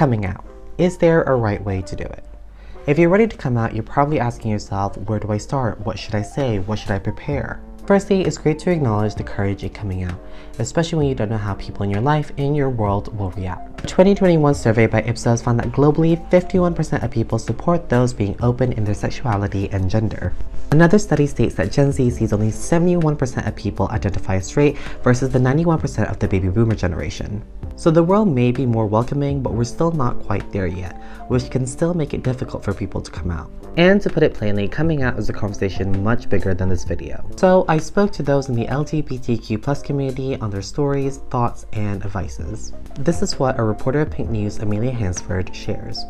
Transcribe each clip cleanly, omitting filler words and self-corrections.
Coming out. Is there a right way to do it? If you're ready to come out, you're probably asking yourself, where do I start? What should I say? What should I prepare? Firstly, it's great to acknowledge the courage in coming out, especially when you don't know how people in your life and your world will react. A 2021 survey by IPSOS found that globally, 51% of people support those being open in their sexuality and gender. Another study states that Gen Z sees only 71% of people identify as straight versus the 91% of the baby boomer generation. So the world may be more welcoming, but we're still not quite there yet, which can still make it difficult for people to come out. And to put it plainly, coming out is a conversation much bigger than this video. So I spoke to those in the LGBTQ+ community on their stories, thoughts, and advices. This is what a reporter at Pink News, Amelia Hansford, shares.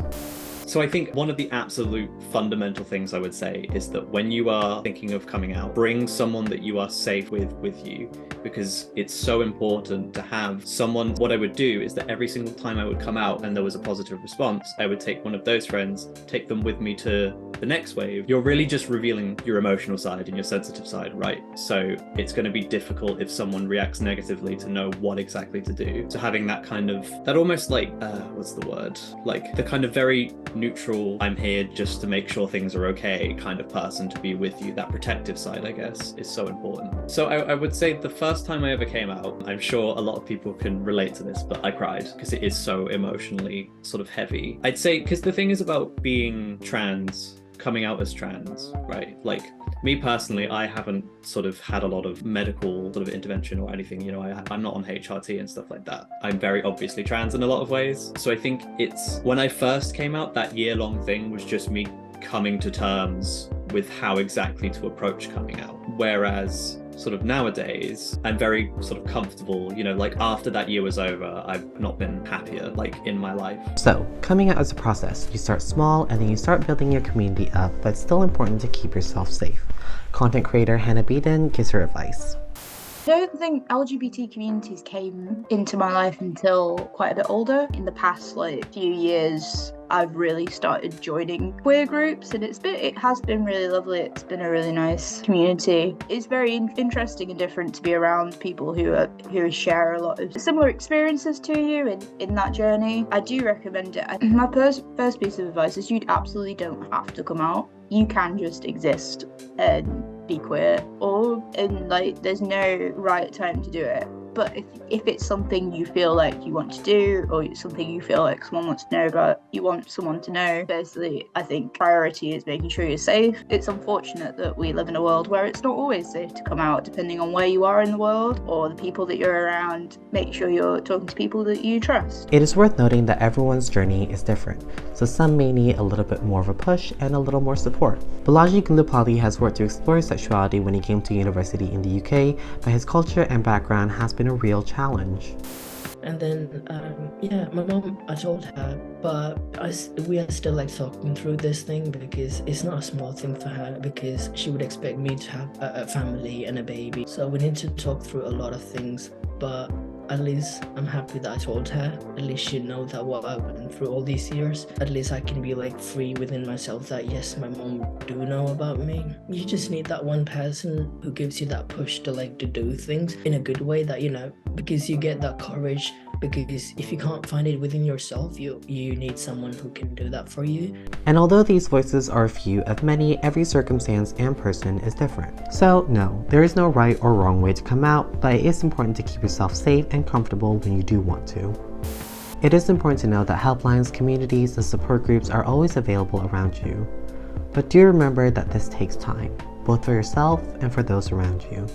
So I think one of the absolute fundamental things I would say is that when you are thinking of coming out, bring someone that you are safe with you, because it's so important to have someone. What I would do is that every single time I would come out and there was a positive response, I would take one of those friends, take them with me to the next wave. You're really just revealing your emotional side and your sensitive side, right? So it's going to be difficult if someone reacts negatively to know what exactly to do. So having that kind of, that almost like, what's the word? Like the kind of very neutral, I'm here just to make sure things are okay kind of person to be with you. That protective side, I guess, is so important. So I would say the first time I ever came out, I'm sure a lot of people can relate to this, but I cried because it is so emotionally sort of heavy. I'd say, because the thing is about being trans, coming out as trans, right? Like me personally, I haven't sort of had a lot of medical sort of intervention or anything, you know, I'm not on HRT and stuff like that. I'm very obviously trans in a lot of ways. So I think it's, when I first came out, that year-long thing was just me coming to terms with how exactly to approach coming out. Whereas sort of nowadays, I'm very sort of comfortable, you know, like after that year was over, I've not been happier like in my life. So coming out is a process. You start small and then you start building your community up, but it's still important to keep yourself safe. Content creator Hannah Beeden gives her advice. I don't think LGBT communities came into my life until quite a bit older. In the past few years, I've really started joining queer groups, and it has been really lovely. It's been a really nice community. It's very interesting and different to be around people who share a lot of similar experiences to you in that journey. I do recommend it. My first piece of advice is you absolutely don't have to come out. You can just exist and be queer, there's no right time to do it. But if it's something you feel like you want to do, or it's something you feel like someone wants to know about, you want someone to know, firstly, I think priority is making sure you're safe. It's unfortunate that we live in a world where it's not always safe to come out, depending on where you are in the world or the people that you're around. Make sure you're talking to people that you trust. It is worth noting that everyone's journey is different, so some may need a little bit more of a push and a little more support. Balaji Gundapalli has worked to explore his sexuality when he came to university in the UK, but his culture and background has been a real challenge. And then, my mom, I told her, but we are still talking through this thing, because it's not a small thing for her, because she would expect me to have a family and a baby. So we need to talk through a lot of things, but at least I'm happy that I told her. At least she knows that what I went through all these years. At least I can be free within myself that yes, my mom do know about me. You just need that one person who gives you that push to do things in a good way, that, you know, because you get that courage. Because if you can't find it within yourself, you need someone who can do that for you. And although these voices are a few of many, every circumstance and person is different. So no, there is no right or wrong way to come out, but it is important to keep yourself safe and comfortable when you do want to. It is important to know that helplines, communities, and support groups are always available around you. But do remember that this takes time, both for yourself and for those around you.